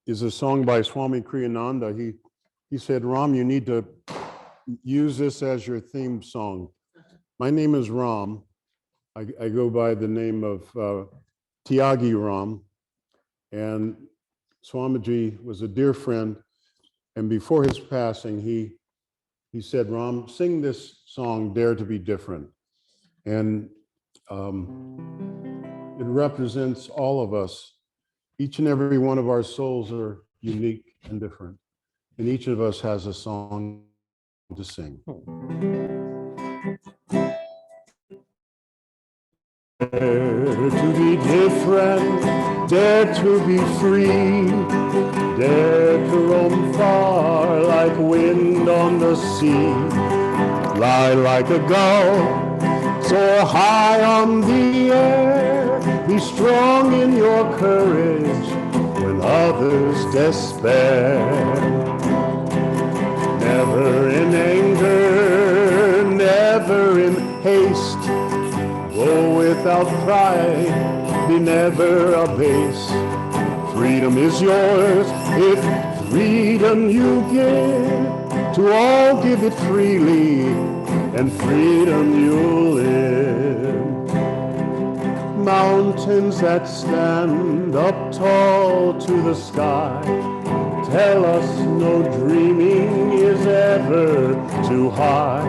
is a song by Swami Kriyananda. He said, Ram, you need to use this as your theme song. My name is Ram. I go by the name of Tyagi Ram. And Swamiji was a dear friend. And before his passing, he said, Ram, sing this song, Dare to be Different. And it represents all of us. Each and every one of our souls are unique and different. And each of us has a song to sing. Dare to be different, dare to be free, dare to roam far like wind on the sea, fly like a gull, soar high on the air, be strong in your courage when others despair. Never in anger, never in haste, go without pride, be never abased. Freedom is yours if freedom you give. To all give it freely, and freedom you'll live. Mountains that stand up tall to the sky tell us no dreaming is ever too high.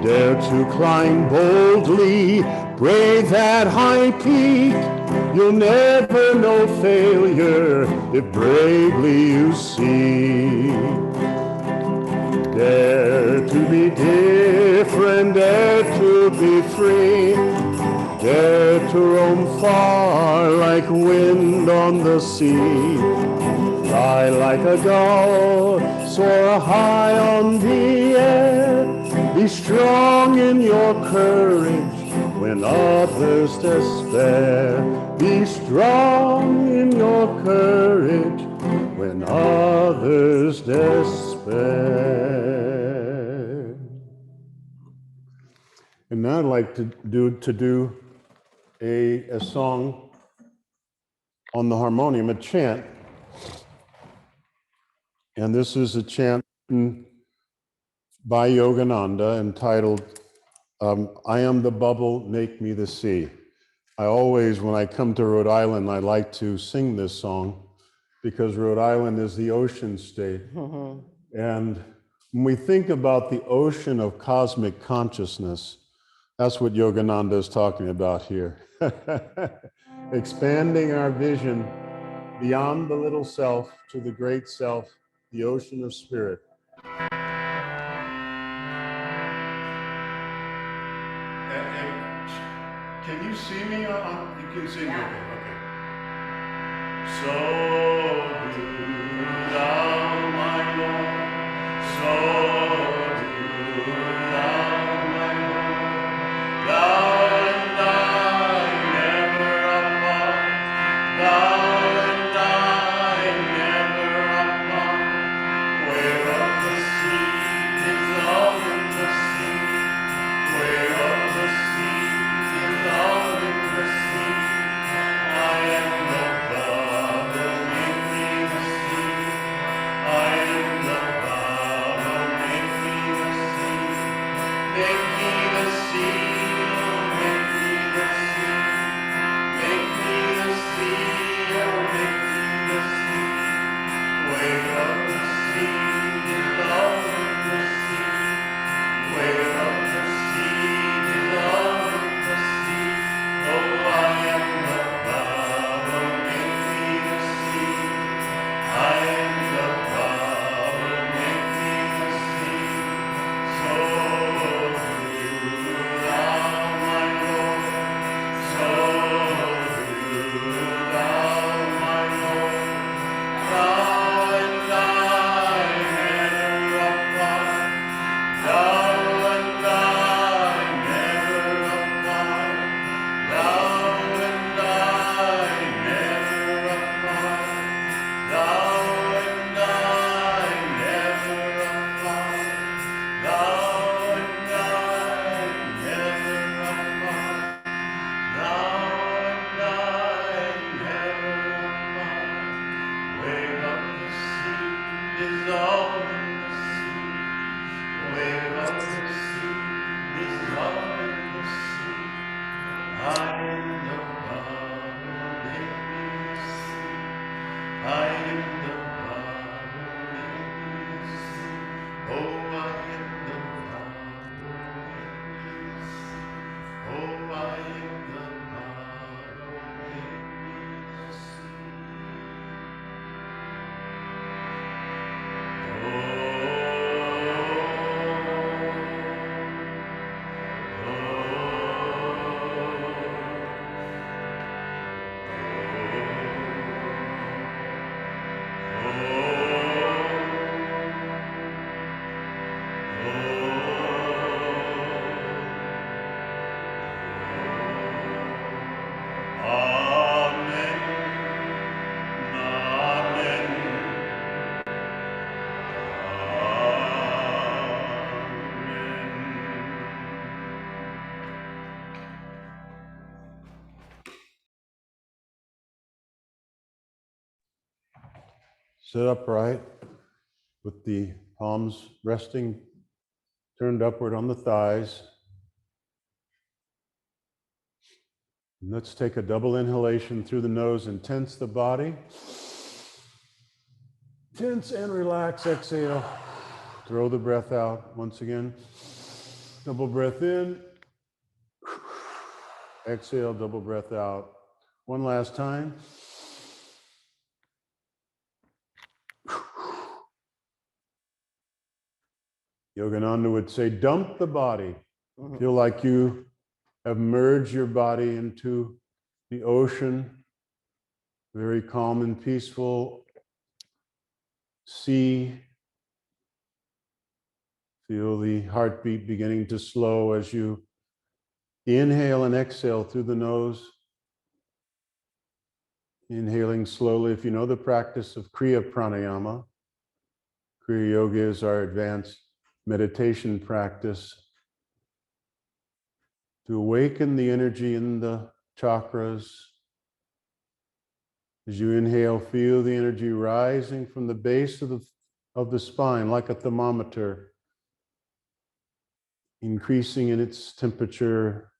Dare to climb boldly, brave that high peak. You'll never know failure if bravely you seek. Dare to be different, dare to be free, dare to roam far like wind on the sea, fly like a gull, soar high on the air, be strong in your courage when others despair. Be strong in your courage when others despair. And now I'd like to do a song on the harmonium, a chant. And this is a chant by Yogananda entitled, I am the bubble, make me the sea. I always, when I come to Rhode Island, I like to sing this song because Rhode Island is the ocean state. Mm-hmm. And when we think about the ocean of cosmic consciousness, that's what Yogananda is talking about here. Expanding our vision beyond the little self to the great self, the ocean of spirit. Can you see me? You can see me. Okay. So do thou, my Lord. So do thou, my Lord. Thou and I never apart. Thou and I never apart. Whereof the sea is all in the sea. Whereof the sea is all in the sea. I am the bubble, Sit upright with the palms resting, turned upward on the thighs. And let's take a double inhalation through the nose and tense the body. Tense and relax, exhale. Throw the breath out once again. Double breath in. Exhale, double breath out. One last time. Yogananda would say, dump the body. Feel like you have merged your body into the ocean, very calm and peaceful sea. Feel the heartbeat beginning to slow as you inhale and exhale through the nose. Inhaling slowly. If you know the practice of Kriya Pranayama, Kriya Yoga is our advanced meditation practice to awaken the energy in the chakras. As you inhale, feel the energy rising from the base of the spine like a thermometer, increasing in its temperature,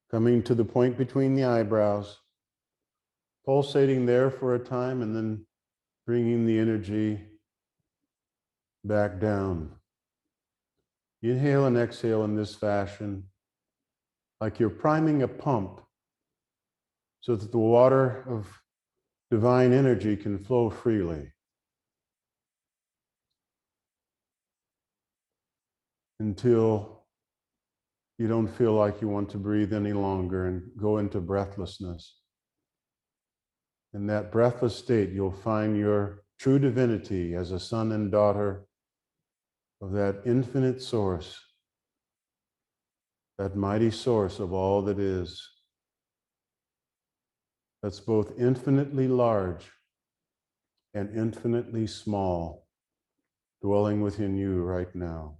coming to the point between the eyebrows, pulsating there for a time, and then bringing the energy back down. Inhale and exhale in this fashion, like you're priming a pump so that the water of divine energy can flow freely. Until you don't feel like you want to breathe any longer and go into breathlessness. In that breathless state, you'll find your true divinity as a son and daughter of that infinite source, that mighty source of all that is, that's both infinitely large and infinitely small, dwelling within you right now.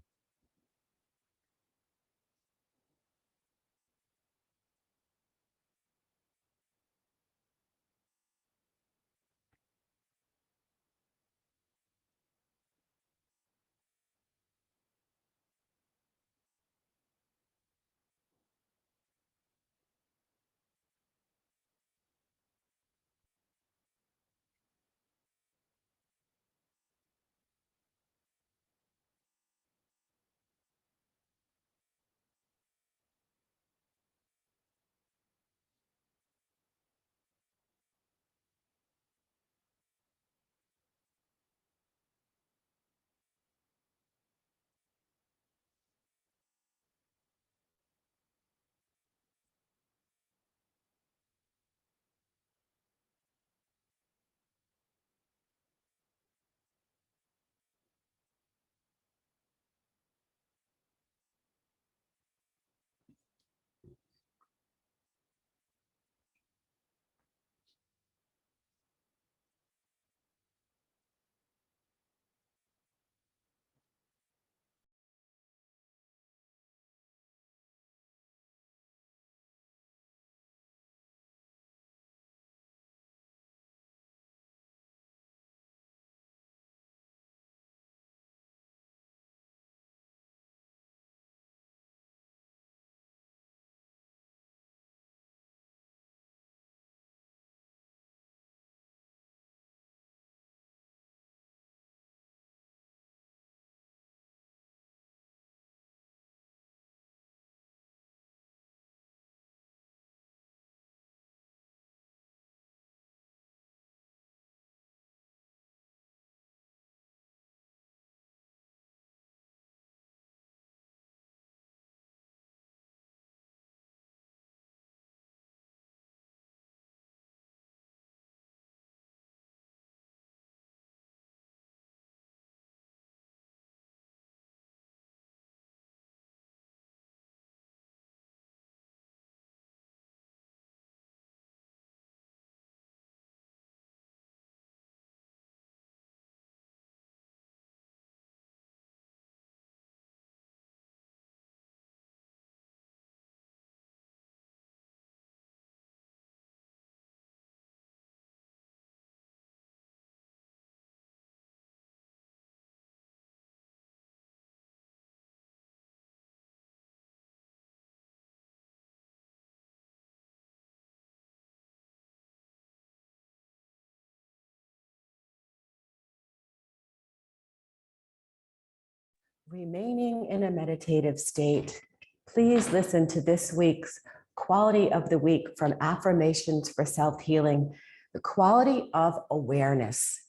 Remaining in a meditative state, please listen to this week's Quality of the Week from Affirmations for Self-Healing, the quality of awareness.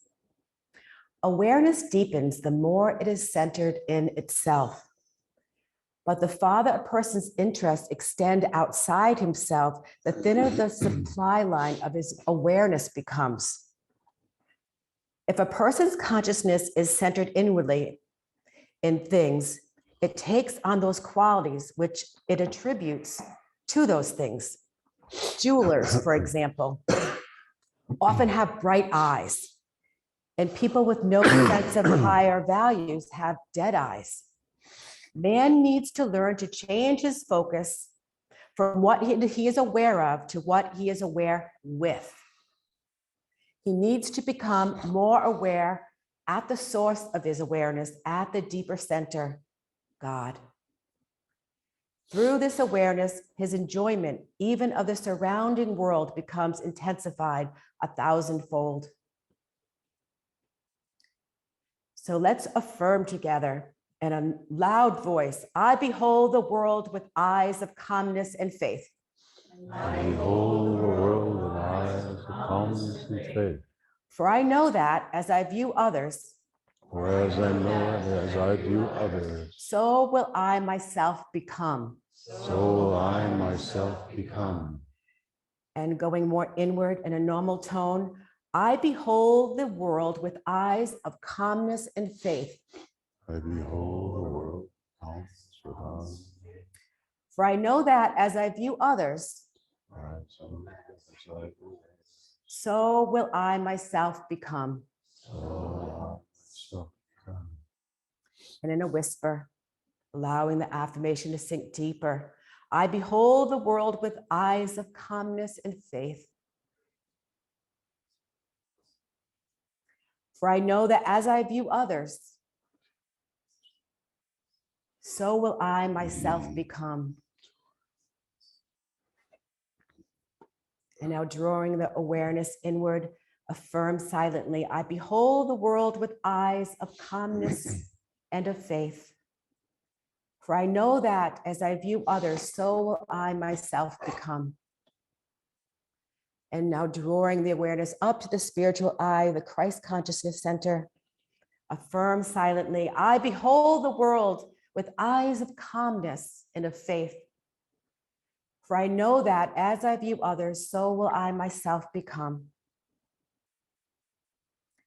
Awareness deepens the more it is centered in itself. But the farther a person's interests extend outside himself, the thinner the supply line of his awareness becomes. If a person's consciousness is centered inwardly in things, it takes on those qualities which it attributes to those things. Jewelers, for example, often have bright eyes, and people with no sense of higher values have dead eyes. Man needs to learn to change his focus from what he is aware of to what he is aware with. He needs to become more aware at the source of his awareness, at the deeper center, God. Through this awareness, his enjoyment, even of the surrounding world, becomes intensified 1,000-fold. So let's affirm together in a loud voice, I behold the world with eyes of calmness and faith. I behold the world with eyes of calmness and faith. For I know that as I view others, Whereas I know it as I view others, so will I myself become. so will I myself become. And going more inward in a normal tone, I behold the world with eyes of calmness and faith. I behold the world with eyes of calmness. For I know that as I view others, so will I myself become. And in a whisper, allowing the affirmation to sink deeper, I behold the world with eyes of calmness and faith. For I know that as I view others, so will I myself become. And now drawing the awareness inward, affirm silently, I behold the world with eyes of calmness and of faith. For I know that as I view others, so will I myself become. And now drawing the awareness up to the spiritual eye, the Christ consciousness center, affirm silently, I behold the world with eyes of calmness and of faith. For I know that as I view others, so will I myself become.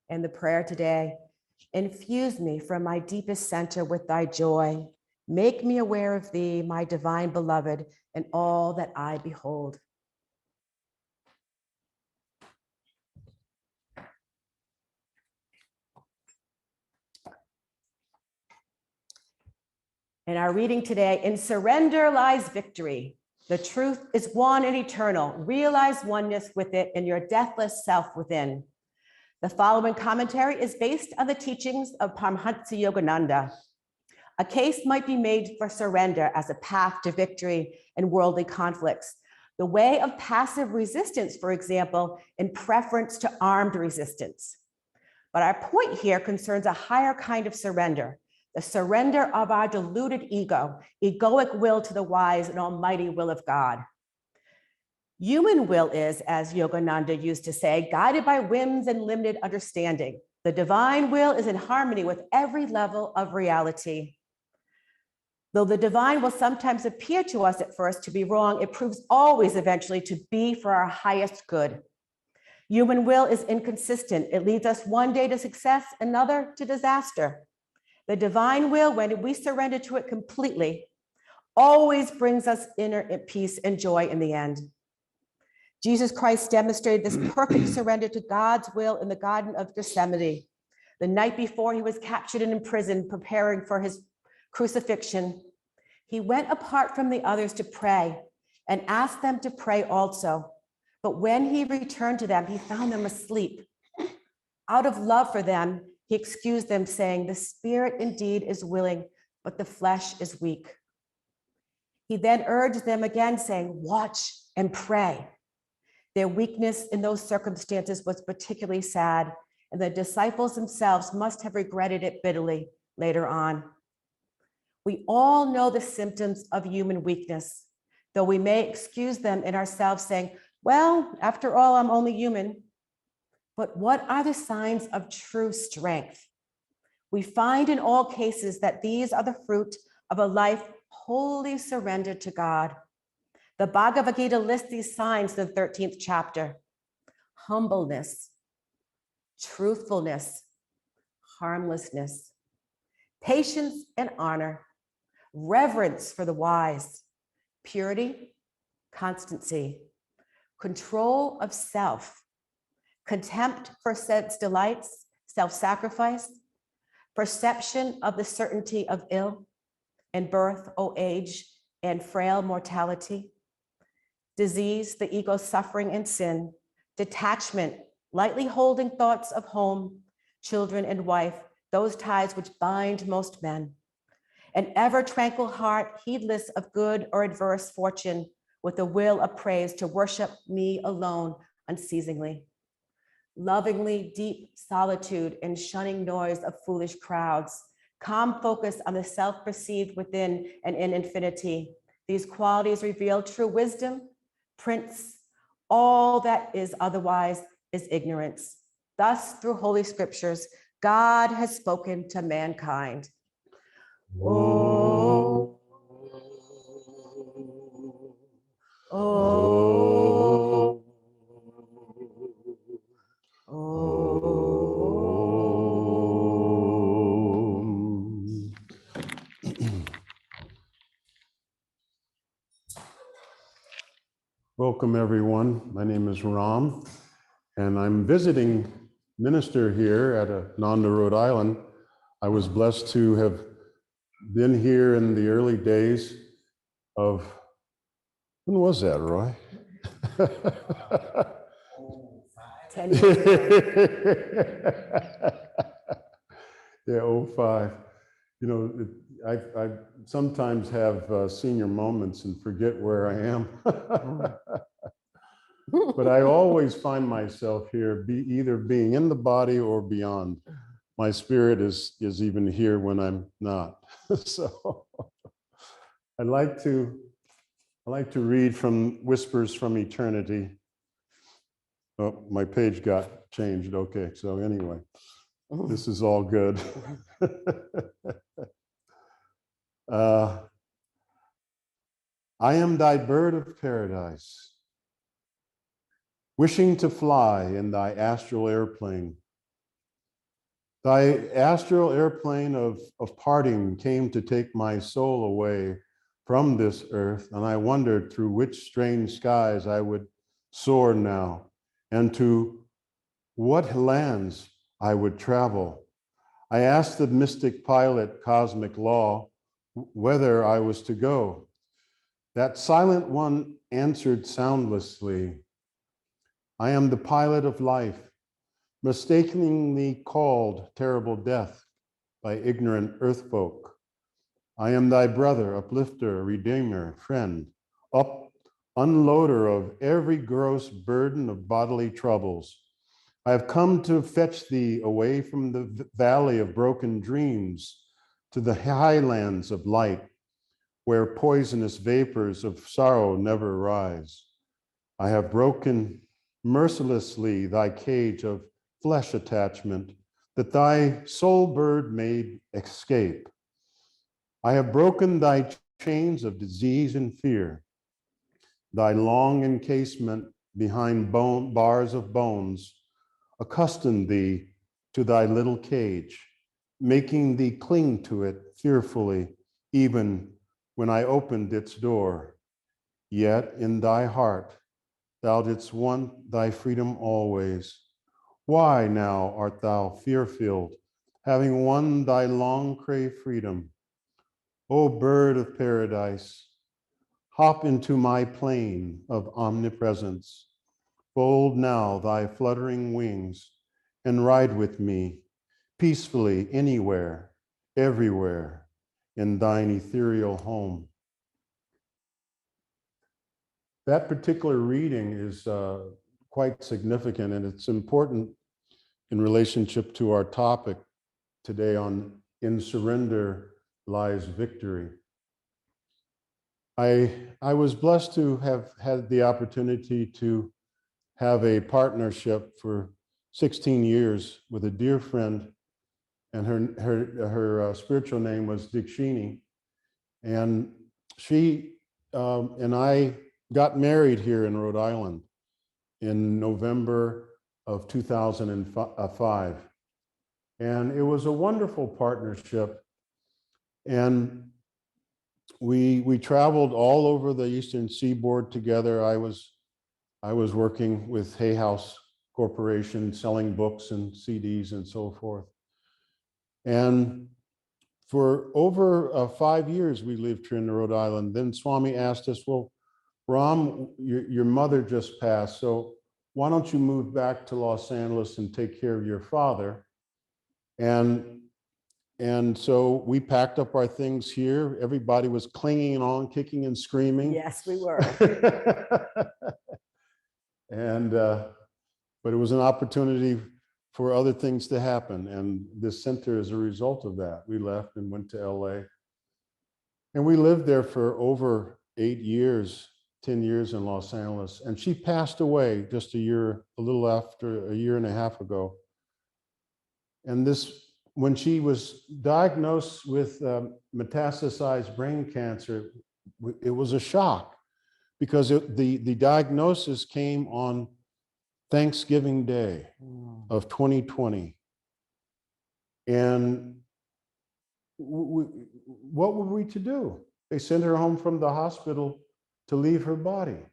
And the prayer today, infuse me from my deepest center with thy joy. Make me aware of thee, my divine beloved, and all that I behold. In our reading today, in surrender lies victory. The truth is one and eternal. Realize oneness with it in your deathless self within. The following commentary is based on the teachings of Paramhansa Yogananda. A case might be made for surrender as a path to victory in worldly conflicts. The way of passive resistance, for example, in preference to armed resistance. But our point here concerns a higher kind of surrender, the surrender of our deluded ego, egoic will to the wise and almighty will of God. Human will is, as Yogananda used to say, guided by whims and limited understanding. The divine will is in harmony with every level of reality. Though the divine will sometimes appear to us at first to be wrong, it proves always eventually to be for our highest good. Human will is inconsistent. It leads us one day to success, another to disaster. The divine will, when we surrender to it completely, always brings us inner peace and joy in the end. Jesus Christ demonstrated this perfect surrender to God's will in the Garden of Gethsemane. The night before he was captured and imprisoned, preparing for his crucifixion, he went apart from the others to pray and asked them to pray also. But when he returned to them, he found them asleep. Out of love for them, he excused them, saying, the spirit indeed is willing, but the flesh is weak. He then urged them again, saying, watch and pray. Their weakness in those circumstances was particularly sad, and the disciples themselves must have regretted it bitterly later on. We all know the symptoms of human weakness, though we may excuse them in ourselves, saying, well, after all, I'm only human. But what are the signs of true strength? We find in all cases that these are the fruit of a life wholly surrendered to God. The Bhagavad Gita lists these signs in the 13th chapter: humbleness, truthfulness, harmlessness, patience and honor, reverence for the wise, purity, constancy, control of self, contempt for sense delights, self-sacrifice, perception of the certainty of ill, and birth, old age, and frail mortality, disease, the ego's suffering and sin, detachment, lightly holding thoughts of home, children and wife, those ties which bind most men, an ever tranquil heart, heedless of good or adverse fortune, with a will of praise to worship me alone unceasingly. Lovingly deep solitude and shunning noise of foolish crowds, calm focus on the self-perceived within and in infinity. These qualities reveal true wisdom, Prince. All that is otherwise is ignorance. Thus, through holy scriptures, God has spoken to mankind. Oh, oh, oh. Welcome, everyone. My name is Ram, and I'm visiting minister here at Ananda, Rhode Island. I was blessed to have been here in the early days of, when was that, Roy? 10 years Yeah, '05. You know, I sometimes have senior moments and forget where I am. But I always find myself here, either being in the body or beyond. My spirit is even here when I'm not. So I like to read from Whispers from Eternity. Oh, my page got changed. Okay, so anyway, this is all good. I am thy bird of paradise, wishing to fly in thy astral airplane. Thy astral airplane of parting came to take my soul away from this earth, and I wondered through which strange skies I would soar now, and to what lands I would travel. I asked the mystic pilot, Cosmic Law, whether I was to go. That silent one answered soundlessly, I am the pilot of life, mistakenly called terrible death by ignorant earthfolk. I am thy brother, uplifter, redeemer, friend, unloader of every gross burden of bodily troubles. I have come to fetch thee away from the valley of broken dreams to the highlands of light, where poisonous vapors of sorrow never rise. I have broken mercilessly thy cage of flesh attachment, that thy soul bird may escape. I have broken thy chains of disease and fear, thy long encasement behind bars of bones, accustomed thee to thy little cage, making thee cling to it fearfully, even when I opened its door. Yet in thy heart, thou didst want thy freedom always. Why now art thou fear-filled, having won thy long-craved freedom? O bird of paradise, hop into my plane of omnipresence. Fold now thy fluttering wings and ride with me peacefully anywhere, everywhere in thine ethereal home. That particular reading is quite significant, and it's important in relationship to our topic today on In Surrender, lies victory. I was blessed to have had the opportunity to have a partnership for 16 years with a dear friend, and her spiritual name was Dikshini. And she and I got married here in Rhode Island in November of 2005. And it was a wonderful partnership. And we traveled all over the Eastern Seaboard together. I was working with Hay House Corporation, selling books and CDs and so forth. And for over 5 years, we lived here in Rhode Island. Then Swami asked us, well, Ram, your mother just passed, so why don't you move back to Los Angeles and take care of your father? And so we packed up our things here. Everybody was clinging on, kicking and screaming. Yes, we were. And but it was an opportunity for other things to happen. And this center is a result of that. We left and went to LA. And we lived there for over 8 years, 10 years in Los Angeles. And she passed away just a little after a year and a half ago. And when she was diagnosed with metastasized brain cancer, it was a shock because the diagnosis came on Thanksgiving Day of 2020. And what were we to do? They sent her home from the hospital to leave her body.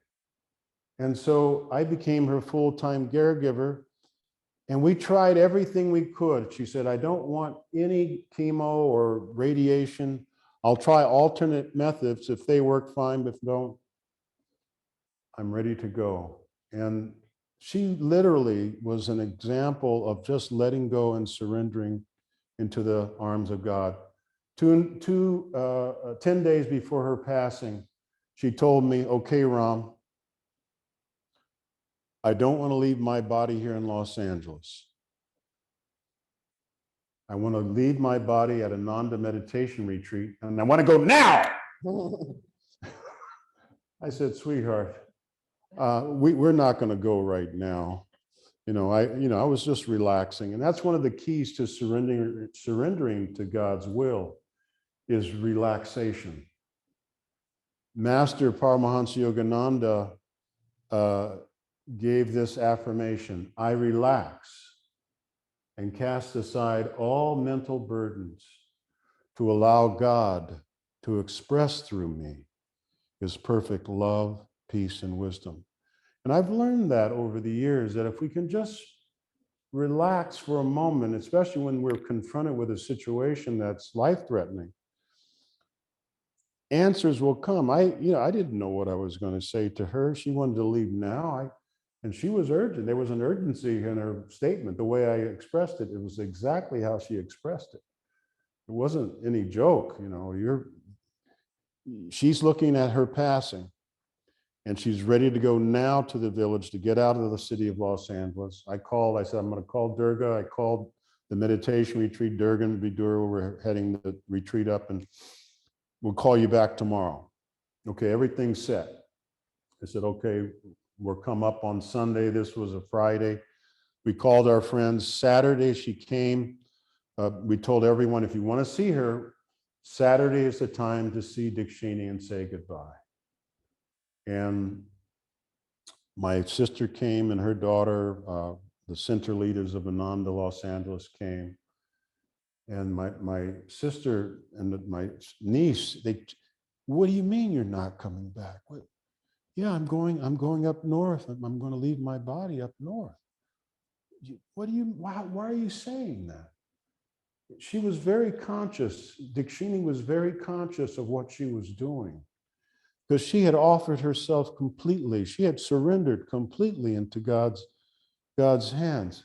And so I became her full-time caregiver, and we tried everything we could. She said, I don't want any chemo or radiation. I'll try alternate methods. If they work, fine. If don't, I'm ready to go. And she literally was an example of just letting go and surrendering into the arms of God. 10 days before her passing, she told me, okay, Ram, I don't want to leave my body here in Los Angeles. I want to leave my body at Ananda meditation retreat, and I want to go now. I said, sweetheart, we're not going to go right now. I was just relaxing. And that's one of the keys to surrendering to God's will is relaxation. Master Paramhansa Yogananda gave this affirmation: I relax and cast aside all mental burdens to allow God to express through me his perfect love, peace, and wisdom. And I've learned that over the years, that if we can just relax for a moment, especially when we're confronted with a situation that's life-threatening, answers will come. I didn't know what I was going to say to her. She wanted to leave now. And she was urgent. There was an urgency in her statement. The way I expressed it, it was exactly how she expressed it. It wasn't any joke, she's looking at her passing, and she's ready to go now to the village to get out of the city of Los Angeles. I said, I'm going to call Durga. I called the meditation retreat, Durga and Vidura. We're heading the retreat up, and we'll call you back tomorrow. Okay, everything's set. I said, okay, we'll come up on Sunday. This was a Friday. We called our friends. Saturday, she came. We told everyone, if you want to see her, Saturday is the time to see Dikshini and say goodbye. And my sister came, and her daughter, the center leaders of Ananda Los Angeles came. And my sister and my niece, what do you mean you're not coming back? What? Yeah, I'm going up north. I'm going to leave my body up north. Why are you saying that? She was very conscious. Dikshini was very conscious of what she was doing, because she had offered herself completely. She had surrendered completely into God's hands.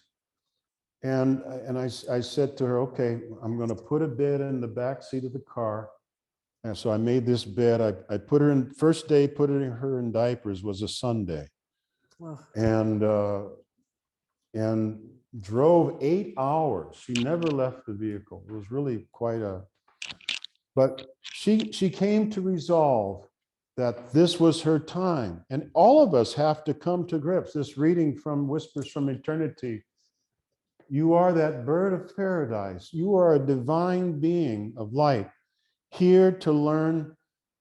And I said to her, okay, I'm going to put a bed in the back seat of the car. And so I made this bed. I put her in, first day putting her in diapers was a Sunday. Wow. And drove 8 hours. She never left the vehicle. It was really quite But she came to resolve that this was her time. And all of us have to come to grips. This reading from Whispers from Eternity, you are that bird of paradise. You are a divine being of light, here to learn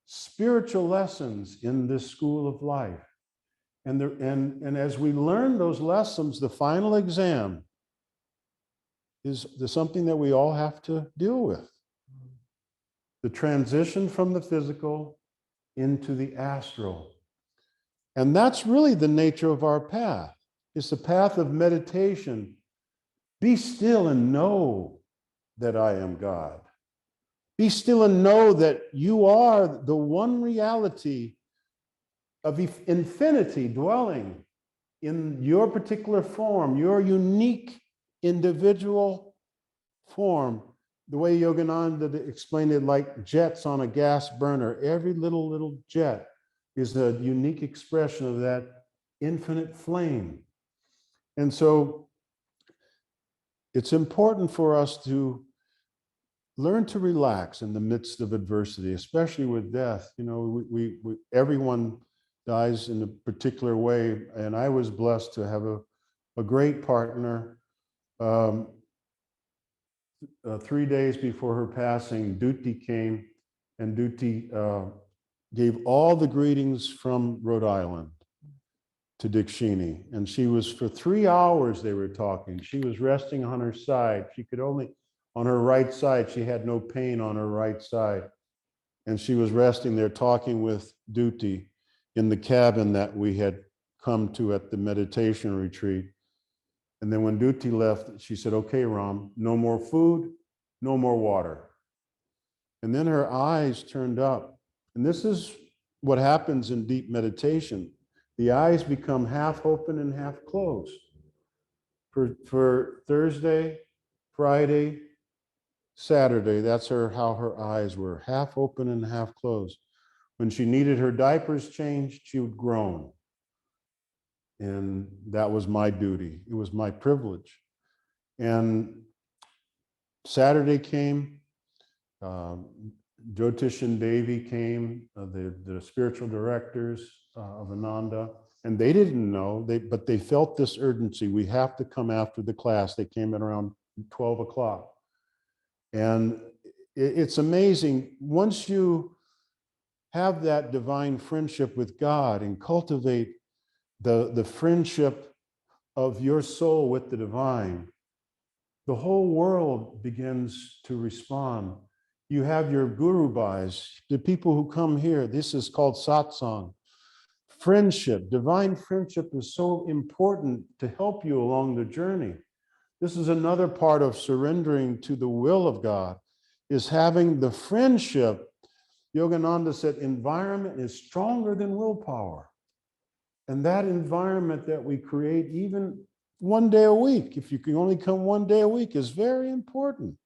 spiritual lessons in this school of life. And as we learn those lessons, the final exam is something that we all have to deal with. The transition from the physical into the astral. And that's really the nature of our path. It's the path of meditation. Be still and know that I am God. Be still and know that you are the one reality of infinity dwelling in your particular form, your unique individual form. The way Yogananda explained it, like jets on a gas burner. Every little jet is a unique expression of that infinite flame. And so it's important for us to learn to relax in the midst of adversity, especially with death. You know, everyone dies in a particular way, and I was blessed to have a great partner. 3 days before her passing, Duty came, and Duty gave all the greetings from Rhode Island to Dikshini. And she was, for 3 hours, they were talking. She was resting on her side. She could only, on her right side, she had no pain on her right side. And she was resting there talking with Duty in the cabin that we had come to at the meditation retreat. And then when Duty left, she said, okay, Ram, no more food, no more water. And then her eyes turned up. And this is what happens in deep meditation. The eyes become half open and half closed. For Thursday, Friday, Saturday, that's how her eyes were, half open and half closed. When she needed her diapers changed, she would groan. And that was my duty. It was my privilege. And Saturday came, Jyotish and Devi came, the spiritual directors of Ananda, and they didn't know, but they felt this urgency. We have to come after the class. They came at around 12 o'clock. And it's amazing. Once you have that divine friendship with God and cultivate the friendship of your soul with the divine, the whole world begins to respond. You have your guru bhais, the people who come here. This is called satsang. Friendship, divine friendship is so important to help you along the journey. This is another part of surrendering to the will of God, is having the friendship. Yogananda said, environment is stronger than willpower. And that environment that we create, even 1 day a week, if you can only come 1 day a week, is very important.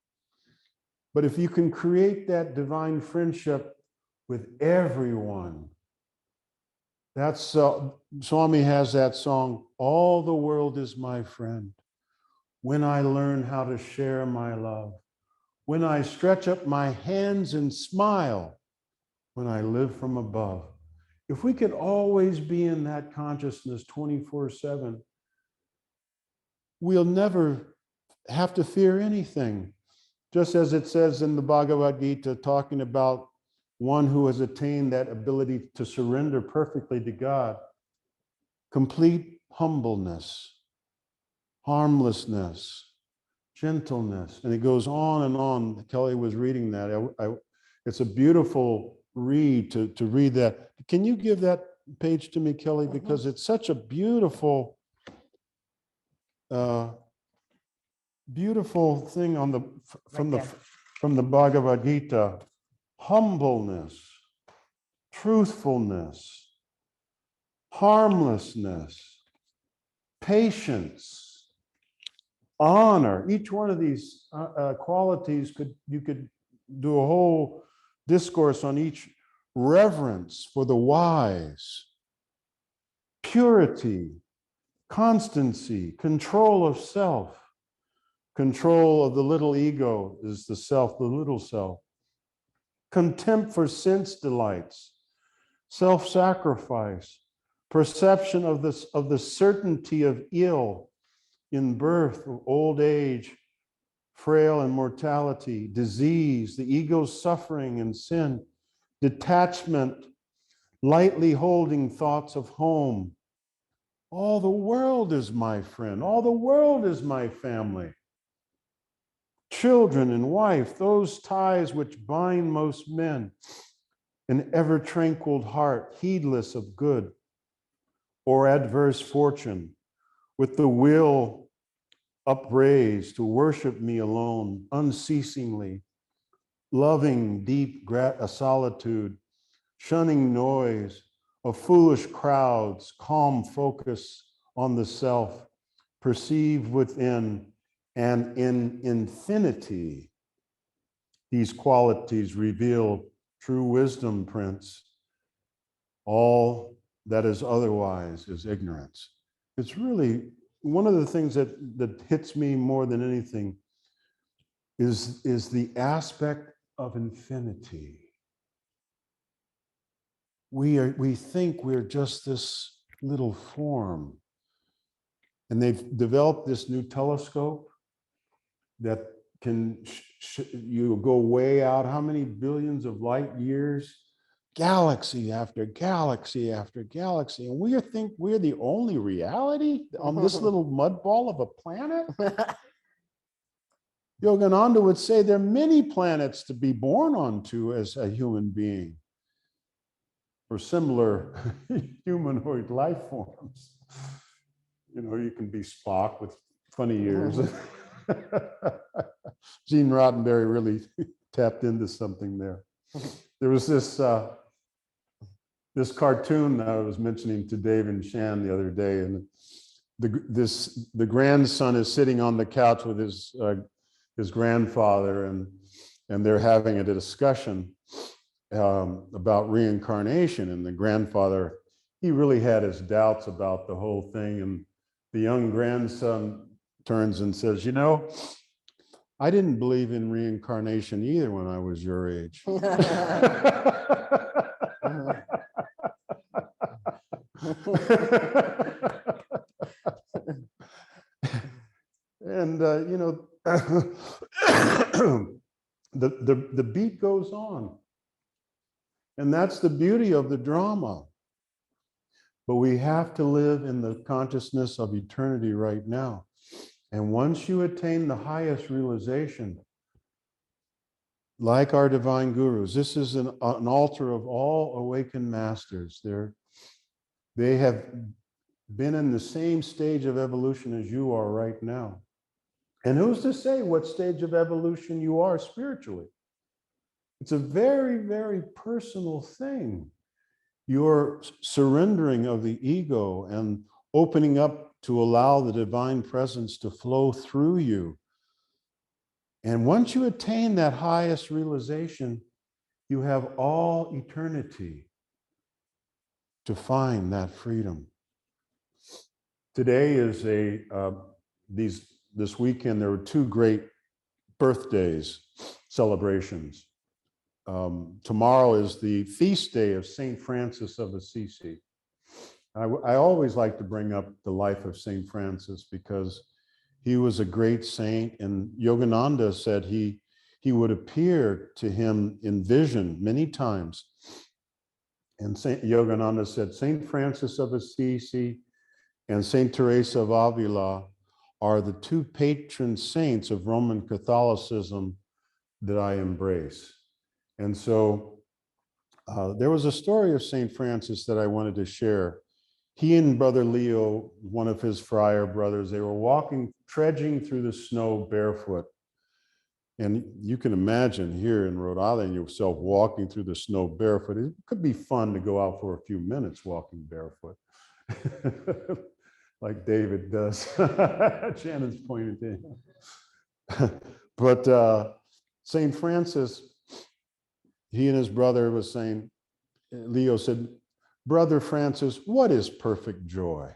But if you can create that divine friendship with everyone, that's Swami has that song, all the world is my friend. When I learn how to share my love, when I stretch up my hands and smile, when I live from above. If we could always be in that consciousness 24/7, we'll never have to fear anything. Just as it says in the Bhagavad Gita, talking about one who has attained that ability to surrender perfectly to God, complete humbleness, harmlessness, gentleness, and it goes on and on. Kelly was reading that. It's a beautiful read to read that. Can you give that page to me, Kelly? Because it's such a beautiful, beautiful thing on from the Bhagavad Gita. Humbleness, truthfulness, harmlessness, patience, honor. Each one of these qualities you could do a whole discourse on each. Reverence for the wise, purity, constancy, control of self, control of the little ego is the self, the little self. contempt for sense delights, self-sacrifice, perception of the certainty of ill in birth, of old age, frail and mortality, disease, the ego's suffering and sin, detachment, lightly holding thoughts of home. All the world is my friend. All the world is my family. Children and wife, those ties which bind most men. An ever tranquil heart, heedless of good or adverse fortune, with the will upraised to worship me alone, unceasingly, loving deep solitude, shunning noise of foolish crowds, calm focus on the self, perceive within and in infinity. These qualities reveal true wisdom, Prince. All that is otherwise is ignorance. It's really one of the things that hits me more than anything is the aspect of infinity. We think we're just this little form. And they've developed this new telescope that can you go way out, how many billions of light years, galaxy after galaxy after galaxy, and we think we're the only reality on this little mud ball of a planet. Yogananda would say there are many planets to be born onto as a human being, or similar humanoid life forms. You know, you can be Spock with funny ears. Gene Roddenberry really tapped into something there. There was this cartoon that I was mentioning to Dave and Shan the other day, and the grandson is sitting on the couch with his grandfather, and they're having a discussion about reincarnation. And the grandfather, he really had his doubts about the whole thing, and the young grandson turns and says, "You know, I didn't believe in reincarnation either when I was your age." And you know, the beat goes on, and that's the beauty of the drama. But we have to live in the consciousness of eternity right now. And once you attain the highest realization, like our divine gurus, this is an altar of all awakened masters. They have been in the same stage of evolution as you are right now. And who's to say what stage of evolution you are spiritually? It's a very, very personal thing. Your surrendering of the ego and opening up to allow the divine presence to flow through you. And once you attain that highest realization, you have all eternity to find that freedom. Today is this weekend, there were two great birthdays celebrations. Tomorrow is the feast day of St. Francis of Assisi. I always like to bring up the life of St. Francis because he was a great saint, and Yogananda said he would appear to him in vision many times. And Yogananda said, St. Francis of Assisi and St. Teresa of Avila are the two patron saints of Roman Catholicism that I embrace. And so there was a story of St. Francis that I wanted to share. He and Brother Leo, one of his friar brothers, they were trudging through the snow barefoot. And you can imagine here in Rhode Island, yourself walking through the snow barefoot. It could be fun to go out for a few minutes walking barefoot, like David does. Shannon's pointing to him. But St. Francis, he and his brother was saying, Leo said, Brother Francis, what is perfect joy?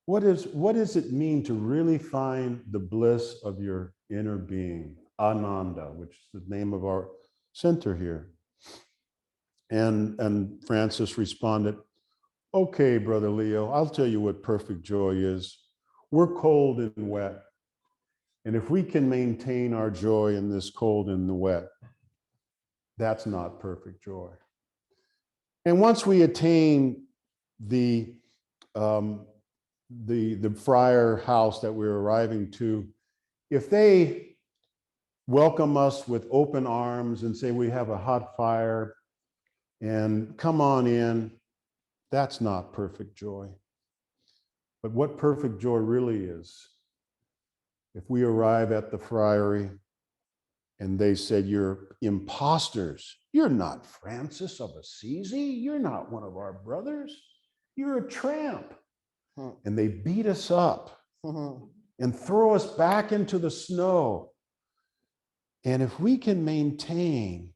What does it mean to really find the bliss of your inner being, Ananda, which is the name of our sent her here. And Francis responded, okay, Brother Leo, I'll tell you what perfect joy is. We're cold and wet. And if we can maintain our joy in this cold and the wet, that's not perfect joy. And once we attain the friar house that we're arriving to, if they welcome us with open arms and say we have a hot fire and come on in, that's not perfect joy. But what perfect joy really is, if we arrive at the friary and they said, you're imposters, you're not Francis of Assisi, you're not one of our brothers, you're a tramp. And they beat us up and throw us back into the snow. And if we can maintain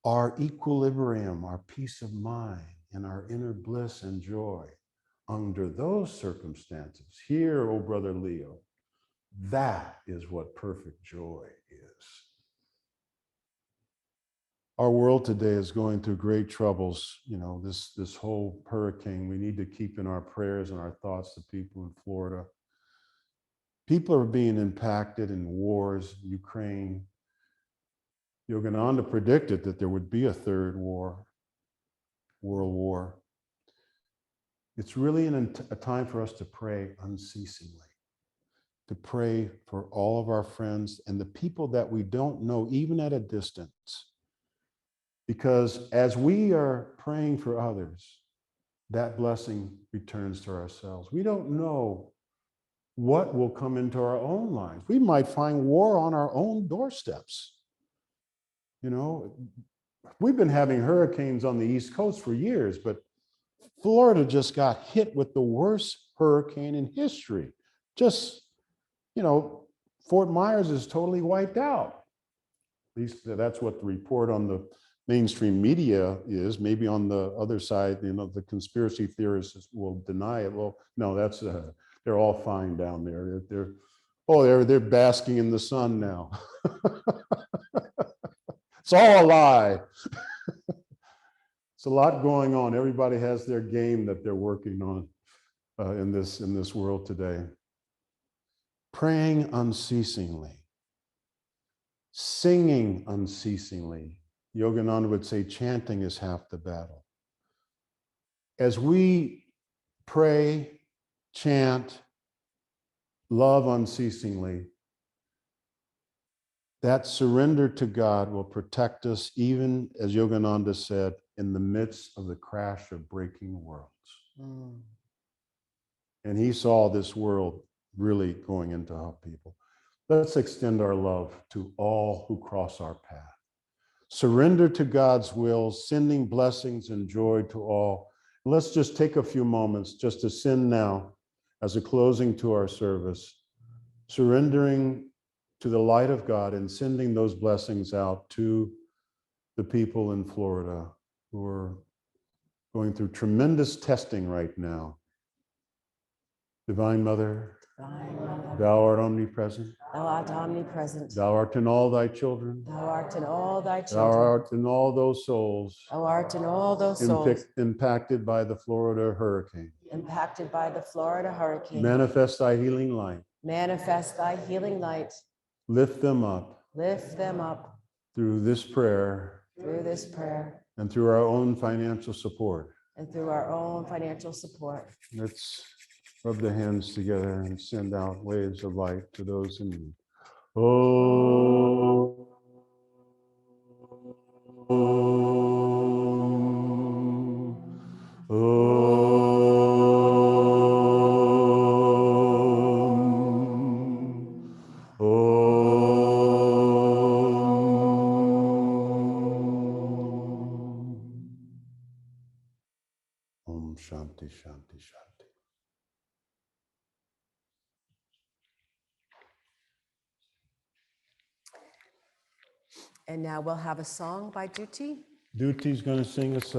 our equilibrium, our peace of mind, and our inner bliss and joy under those circumstances, here, oh Brother Leo, that is what perfect joy is. Our world today is going through great troubles. You know, this whole hurricane, we need to keep in our prayers and our thoughts the people in Florida. People are being impacted in wars, Ukraine. Yogananda predicted that there would be a third world war. It's really a time for us to pray unceasingly, to pray for all of our friends and the people that we don't know, even at a distance. Because as we are praying for others, that blessing returns to ourselves. We don't know what will come into our own lives. We might find war on our own doorsteps. You know, we've been having hurricanes on the East Coast for years, but Florida just got hit with the worst hurricane in history. Just, you know, Fort Myers is totally wiped out. At least that's what the report on the mainstream media is. Maybe on the other side, you know, the conspiracy theorists will deny it. Well, no, that's they're all fine down there. They're basking in the sun now. It's all a lie. It's a lot going on. Everybody has their game that they're working on in this world today. Praying unceasingly, singing unceasingly. Yogananda would say chanting is half the battle. As we pray, chant, love unceasingly, that surrender to God will protect us, even as Yogananda said, in the midst of the crash of breaking worlds. And he saw this world really going into hell, people. Let's extend our love to all who cross our path. Surrender to God's will, sending blessings and joy to all. Let's just take a few moments just to send now as a closing to our service, surrendering to the light of God and sending those blessings out to the people in Florida who are going through tremendous testing right now. Divine Mother, thou art omnipresent. Thou art omnipresent. Thou art in all thy children. Thou art in all thy Thou children. art in all those souls Thou art in all those souls impacted by the Florida hurricane. impacted by the Florida hurricane. Manifest thy healing light. Manifest thy healing light. Lift them up Lift them up through this prayer through this prayer and through our own financial support. and through our own financial support. Let's rub the hands together and send out waves of light to those in need. Oh. Om Shanti Shanti Shanti. And now we'll have a song by Duty, Duti's going to sing us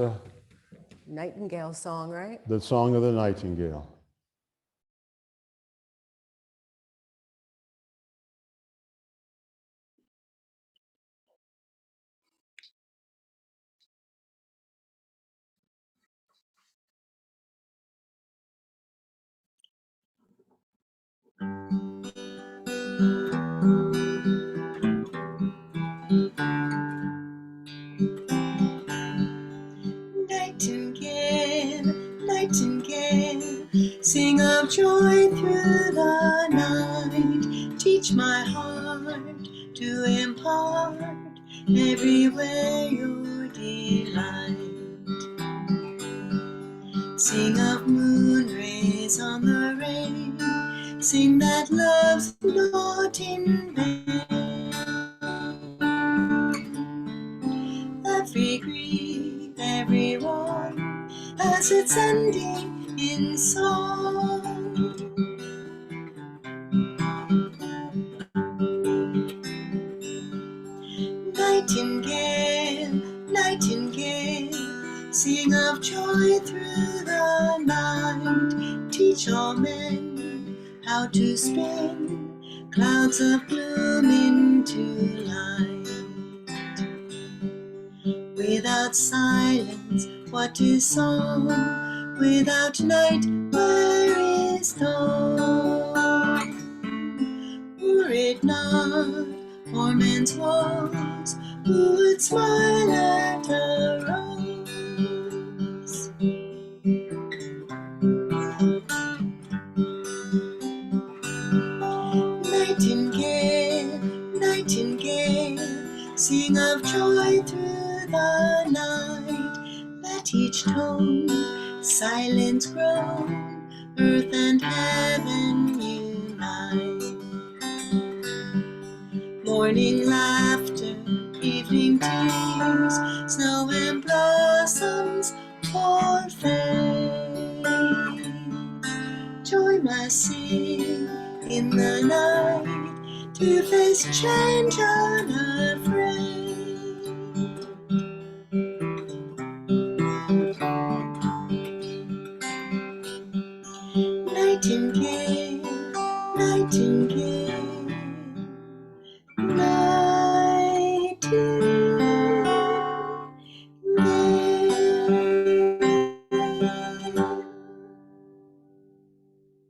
Nightingale song, right? the Song of the Nightingale. teach my heart to impart everywhere your delight. Sing of moon rays on the rain, sing that love's not in vain. Every grief, every one has its ending in song. Nightingale, nightingale, sing of joy through the night. Teach all men how to spin clouds of gloom into light. Without silence, what is song? Without night, where is dawn? Were it not for men's woes, who would smile at a rose? Nightingale, nightingale, sing of joy through the night. Let each tone silence grow, earth and heaven unite. Morning laughter, evening tears, snow and blossoms for faith. Joy must sing in the night to face change unafraid.